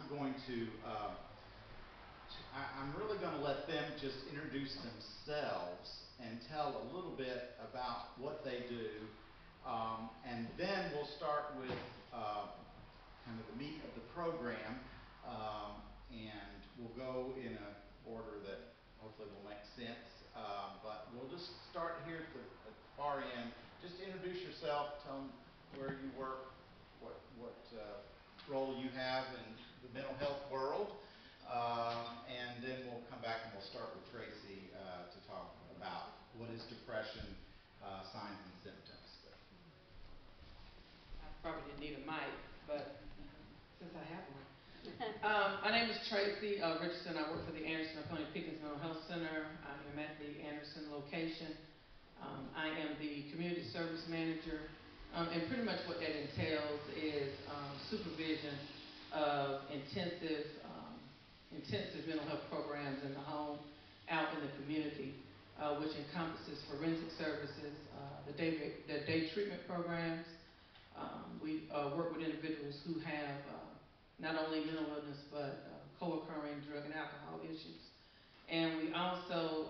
I'm going to, I'm really going to let them just introduce themselves and tell a little bit about what they do. And then we'll start with kind of the meat of the program, and we'll go in a order that hopefully will make sense. But we'll just start here at the far end. Just introduce yourself, tell them where you work, what role you have in the mental health world, and then we'll come back and we'll start with Tracy to talk about what is depression, signs and symptoms. I probably didn't need a mic, but since I have one. My name is Tracy Richardson. I work for the Anderson Oconee Pickens Mental Health Center. I am at the Anderson location. I am the community service manager, and pretty much what that entails is supervision of intensive mental health programs in the home, out in the community, which encompasses forensic services, the day treatment programs. We work with individuals who have not only mental illness but co-occurring drug and alcohol issues. And we also,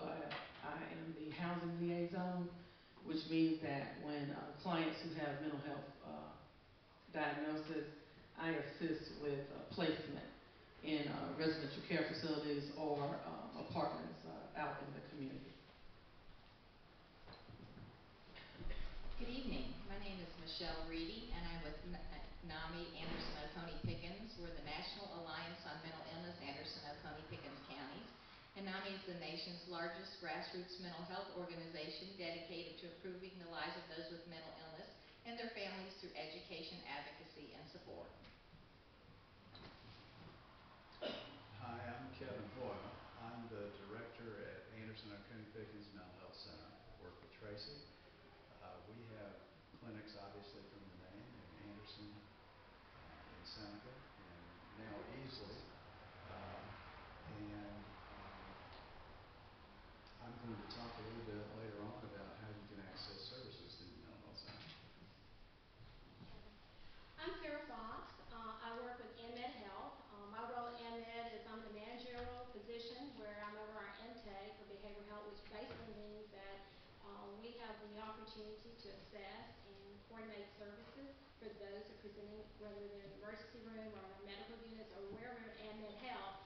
I am the housing liaison, which means that when clients who have mental health diagnosis, I assist with placement in residential care facilities or apartments out in the community. Good evening. My name is Michelle Reedy, and I'm with NAMI Anderson Oconee Pickens. We're the National Alliance on Mental Illness, Anderson Oconee Pickens counties. And NAMI is the nation's largest grassroots mental health organization dedicated to improving the lives of those with mental illness and their families through education, advocacy, and support. Hi, I'm Kevin Hoyle. I'm the director at Anderson Oconee Pickens Mental Health Center. Work with Tracy. We have clinics, obviously, from the name in Anderson, in Seneca, and now Easley. I'm going to talk a little bit later on about how you can access services through the Mental Health Center. I'm Sarah Fox. I work with AMED Health. My role at AMED is I'm in a managerial position where I'm over our intake for behavioral health, which basically means that we have the opportunity to assess and coordinate services for those that are presenting, whether they're in the emergency room or in our medical units or wherever at AMED Health,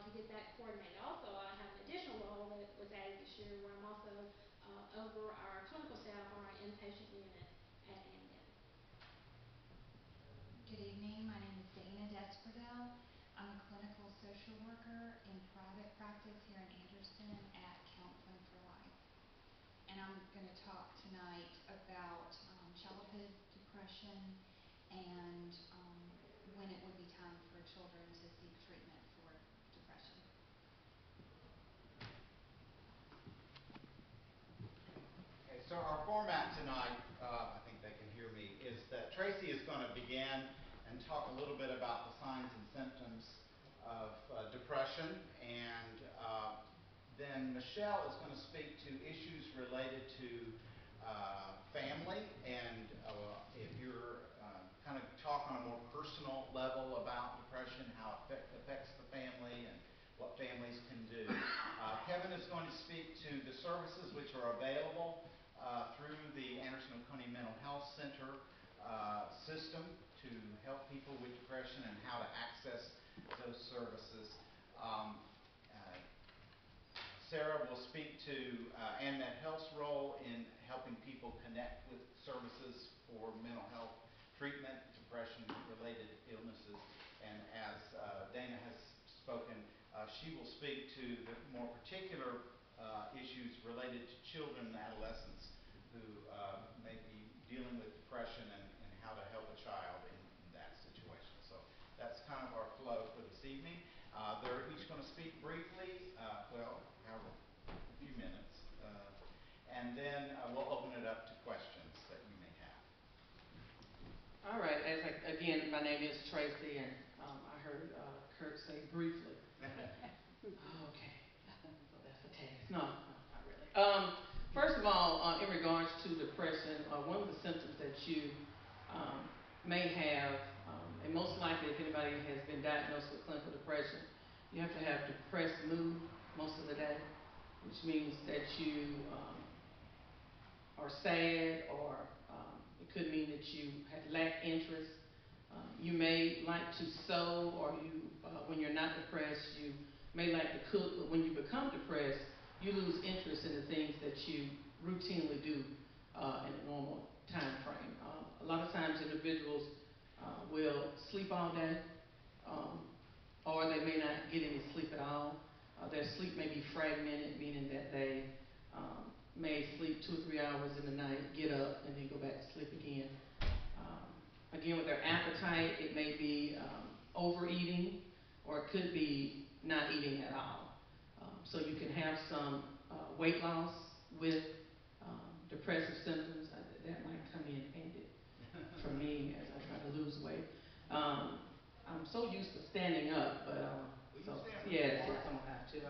to get that coordinated. Also, I have an additional role that was added this year where I'm also over our clinical staff on our inpatient unit at AMED. Good evening. My name is Dana Despradel. I'm a clinical social worker in private practice here in Anderson at Counseling for Life. And I'm going to talk tonight about childhood depression and when it would be time for children to seek treatment for depression. Okay, so our format tonight, I think they can hear me, is that Tracy is going to begin and talk a little bit about the signs and symptoms of depression, and then Michelle is going to speak to issues related to family, and if you're kind of talk on a more personal level about depression, how it affects the family and what families can do. Kevin is going to speak to the services which are available through the Anderson Oconee Mental Health Center system to help people with depression and how to access those services. Sarah will speak to AMED Health's role in helping people connect with services for mental health treatment, depression-related illnesses, and as Dana has spoken, she will speak to the more particular issues related to children and adolescents who may be dealing with depression and how to help a child in that situation. So that's kind of our flow for this evening. They're each going to speak briefly, a few minutes, and then we'll open it up to questions that you may have. All right. Again, my name is Tracy, and I heard Kurt say briefly. Okay. So that's a test. No, not really. First of all, in regards to depression, one of the symptoms that you may have, And most likely, if anybody has been diagnosed with clinical depression, you have to have depressed mood most of the day, which means that you are sad, or it could mean that you have lack interest. You may like to sew, or when you're not depressed, you may like to cook, but when you become depressed, you lose interest in the things that you routinely do in a normal time frame. A lot of times individuals will sleep all day, or they may not get any sleep at all. Their sleep may be fragmented, meaning that they may sleep 2 or 3 hours in the night, get up, and then go back to sleep again. Again, with their appetite, it may be overeating, or it could be not eating at all. So you can have some weight loss with depressive symptoms. That might come in handy for me as I try to lose weight. I'm so used to standing up, but so yes, I'm gonna have to.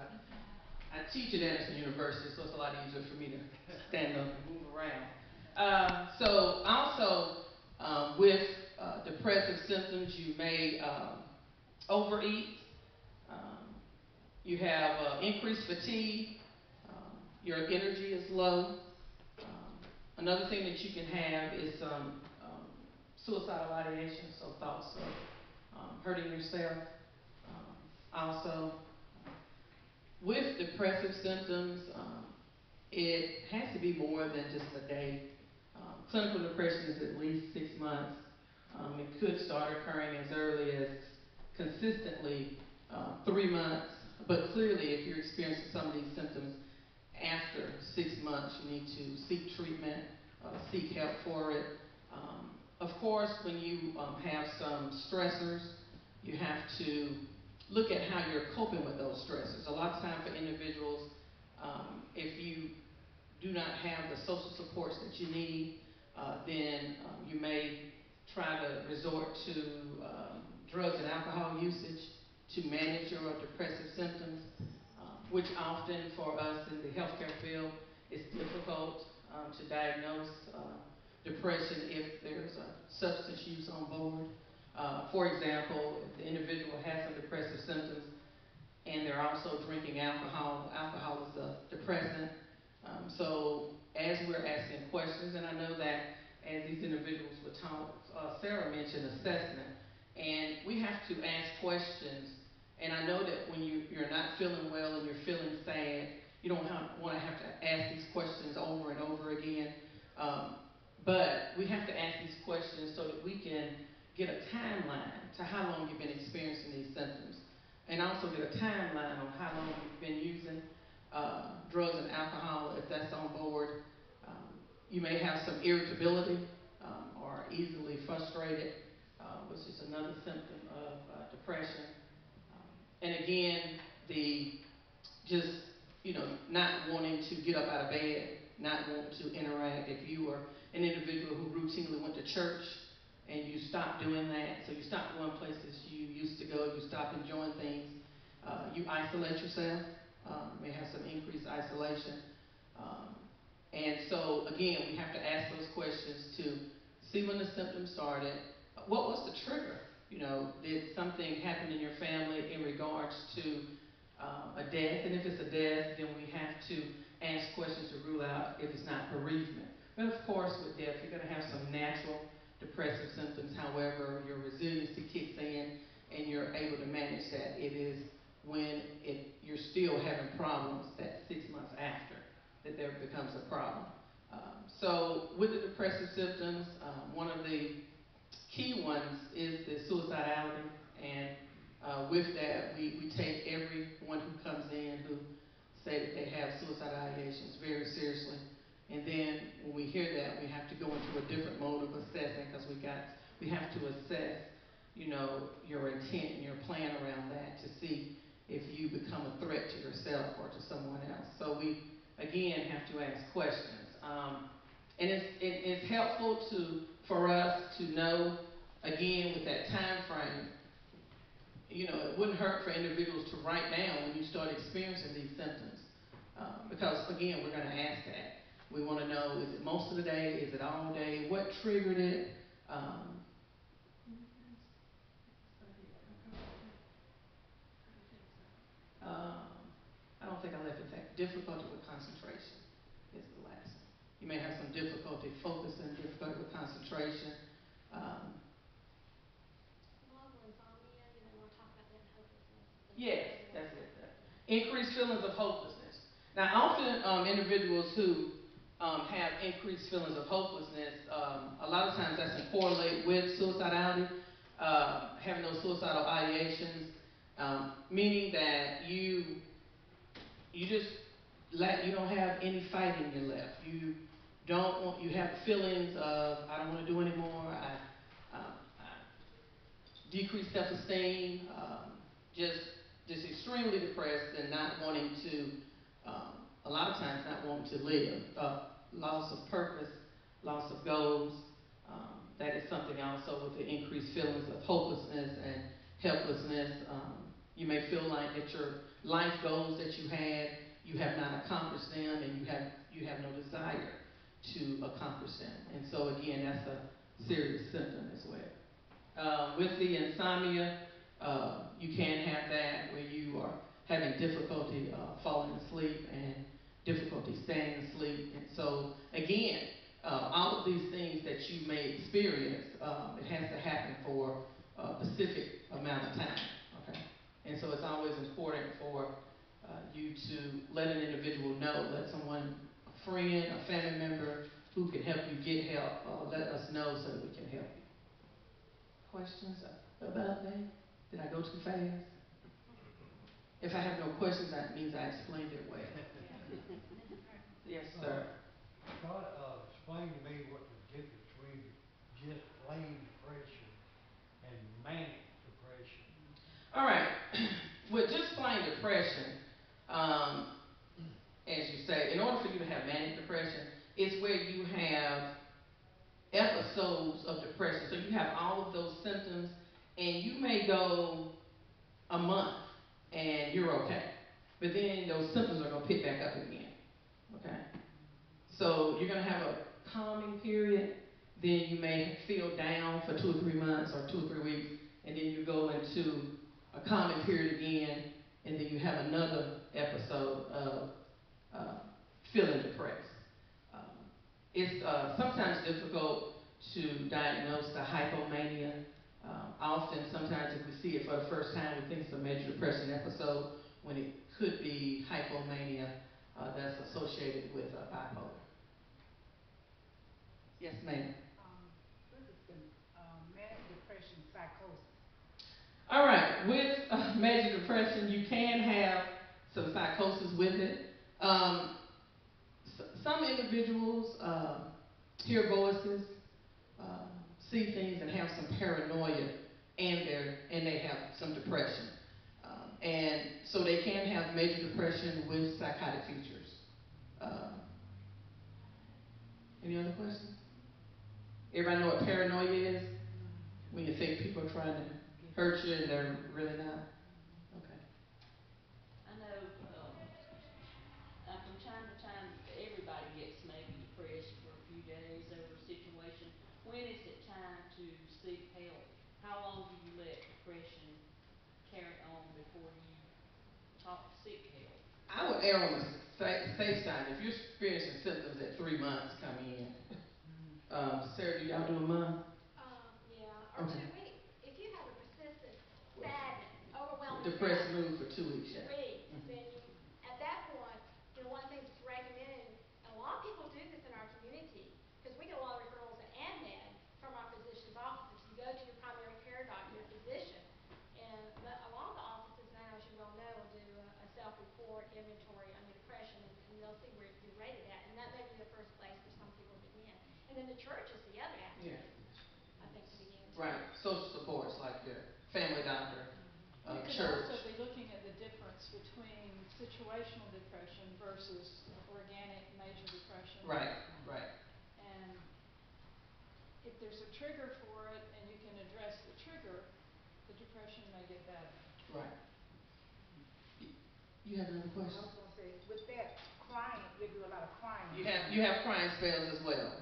I teach at Anderson University, so it's a lot easier for me to stand up and move around. So also with depressive symptoms, you may overeat. You have increased fatigue. Your energy is low. Another thing that you can have is some suicidal ideation, so thoughts of hurting yourself. Also, with depressive symptoms, it has to be more than just a day. Clinical depression is at least 6 months. It could start occurring as early as consistently 3 months, but clearly if you're experiencing some of these symptoms after 6 months, you need to seek treatment, seek help for it. Of course, when you have some stressors, you have to look at how you're coping with those stressors. A lot of time for individuals, if you do not have the social supports that you need, then you may try to resort to drugs and alcohol usage to manage your depressive symptoms, which often for us in the healthcare field is difficult to diagnose depression if there's a substance use on board. For example, if the individual has some depressive symptoms and they're also drinking alcohol, alcohol is a depressant. So as we're asking questions, and I know that as these individuals were taught, Sarah mentioned assessment, and we have to ask questions. And I know that when you're not feeling well and you're feeling sad, you don't want to have to ask these questions over and over again. But we have to ask these questions so that we can get a timeline to how long you've been experiencing these symptoms, and also get a timeline on how long you've been using drugs and alcohol, if that's on board. You may have some irritability or easily frustrated, which is another symptom of depression. And again, not wanting to get up out of bed, not wanting to interact. If you are an individual who routinely went to church and you stop doing that, so you stop going places you used to go, you stop enjoying things, you isolate yourself, may have some increased isolation. And so again, we have to ask those questions to see when the symptoms started. What was the trigger? Did something happen in your family in regards to a death? And if it's a death, then we have to ask questions to rule out if it's not bereavement. But of course, with death, you're going to have some natural depressive symptoms. However, your resiliency kicks in and you're able to manage that. It is when you're still having problems that 6 months after that there becomes a problem. So with the depressive symptoms, one of the key ones is the suicidality, and with that, we take everyone who comes in who say that they have suicidal ideations very seriously. And then when we hear that, we have to go into a different mode of assessing, because we have to assess, your intent and your plan around that to see if you become a threat to yourself or to someone else. So we again have to ask questions. And it's helpful for us to know, again, with that time frame, it wouldn't hurt for individuals to write down when you start experiencing these symptoms. Because, again, we're going to ask that. We want to know, is it most of the day? Is it all day? What triggered it? difficulty with concentration is the last one. You may have some difficulty focusing, difficulty with concentration. Along with insomnia, you may want to talk about that and hopelessness. Yes, that's it. Increased feelings of hopelessness. Now, often individuals who have increased feelings of hopelessness, a lot of times that's in correlate with suicidality, having those suicidal ideations, meaning that you just you don't have any fight in you left. You have feelings of I don't want to do anymore. I decreased self-esteem, just extremely depressed and not wanting to, a lot of times not wanting to live. Loss of purpose, loss of goals. That is something also with the increased feelings of hopelessness and helplessness. You may feel like that your life goals that you have not accomplished them, and you have no desire to accomplish them. And so again, that's a serious symptom as well. With the insomnia, you can have that where you are having difficulty falling asleep and difficulty staying asleep. And so again, all of these things that you may experience, it has to happen for a specific amount of time. Okay, and so it's always important for you to let an individual know, let someone, a friend, a family member who can help you get help, let us know so that we can help you. Questions about that? Did I go too fast? If I have no questions, that means I explained it well. Yes, sir. Explain to me what the difference between just plain depression and manic depression. All right. With just plain depression, as you say, in order for you to have manic depression, it's where you have episodes of depression. So you have all of those symptoms, and you may go a month and you're okay. But then those symptoms are going to pick back up again. Okay? So you're going to have a calming period, then you may feel down for 2 or 3 months or 2 or 3 weeks, and then you go into a calming period again, and then you have another episode of feeling depressed. It's sometimes difficult to diagnose the hypomania. Sometimes if we see it for the first time, we think it's a major depression episode when it could be hypomania that's associated with bipolar. Yes, ma'am. What is the manic depression psychosis? All right, with major depression, you can have some psychosis with it. Some individuals hear voices, see things, and have some paranoia, and they have some depression. And so they can have major depression with psychotic features. Any other questions? Everybody know what paranoia is? When you think people are trying to hurt you and they're really not? Okay. I know, from time to time, everybody gets maybe depressed for a few days over a situation. When is it time to seek help? How long do you let depression carry on before you seek help? I would err on the safe side. If you're experiencing symptoms at 3 months, come in. Sarah, do y'all do a month? Yeah, or Okay. 2 weeks. If you have a persistent sadness, overwhelming Depressed sadness, mood for 2 weeks, yeah. weeks, then you, at that point, one of the things that's recommended, and a lot of people do this in our community, because we get a lot of referrals to ANMED from our physician's offices. You go to your primary care doctor, your physician, and a lot of the offices now, as you well know, will do a self-report inventory on your depression, and they'll see where you're rated at, and that may be the first place for some people to begin. And then the church is the other avenue, Yeah. I think, to begin. Right. Social supports like your family doctor, We could church. also be looking at the difference between situational depression versus organic major depression. Right, right. And if there's a trigger for it and you can address the trigger, the depression may get better. Right. You have another I question? was gonna say, with that crying, you do a lot of crying. You have crying spells as well.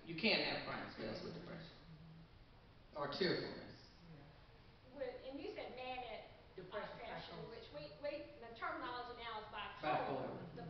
You can have crying spells with depression or tearfulness. And you said manic Depression depression, psychosis. which the terminology now is bipolar. Bipolar. The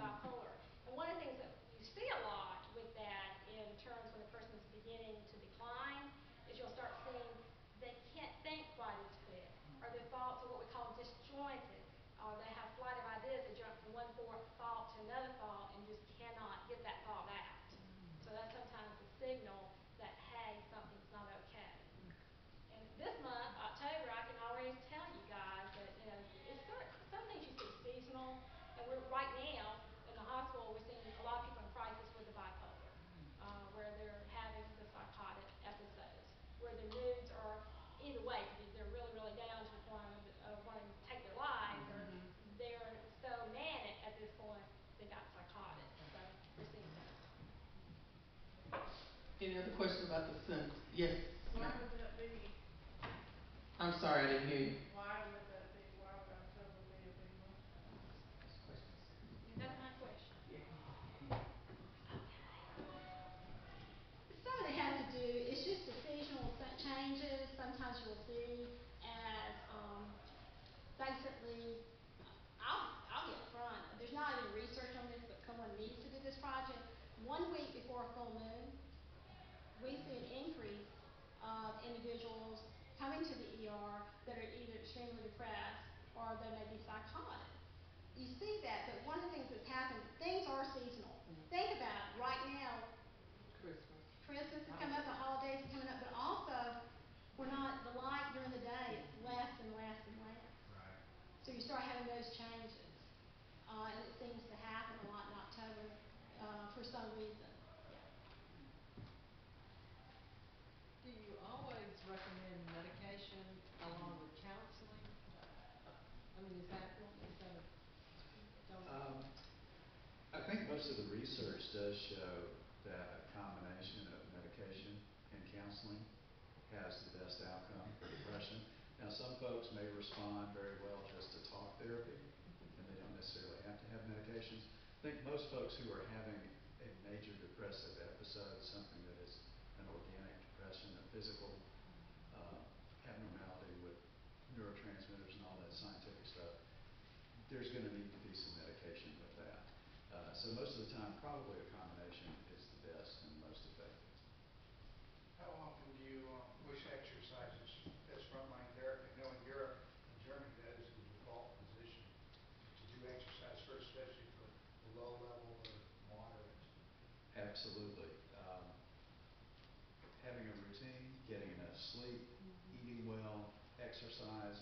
Any other questions about the symptoms? Yes, Why ma'am. would that be? I'm sorry, I didn't hear you. Why would that be? Why would October be a big month? That's my question. Yeah. Some of it has to do, it's just the seasonal changes. Sometimes you'll see as, basically, I'll be upfront. There's not any research on this, but someone needs to do this project. 1 week before a full moon, we see an increase of individuals coming to the ER that are either extremely depressed or they may be psychotic. You see that, but one of the things that's happened, things are seasonal. Think about it, right now, Christmas. Christmas is coming up, the holidays are coming up, but also, we're not, the light during the day is less and less and less. Right. So you start having those changes. And it seems to happen a lot in October, for some reason. Yeah. Do you always recommend medication along with counseling? I mean, is that a, don't. I think most of the research does show that a combination of medication and counseling has the best outcome for depression. Now, some folks may respond very well just to talk therapy, and they don't necessarily have to have medications. I think most folks who are having a major depressive episode, something that is an organic depression, a physical abnormality with neurotransmitters and all that scientific stuff, there's going to need to be some medication with that. So most of the time, probably a combination is the best and most effective. How often do you push exercises as frontline therapy? I know in Europe and Germany, that is the default position, to do exercise first, especially for the low level or moderate. Absolutely. Having a routine, getting enough sleep, eating well, exercise,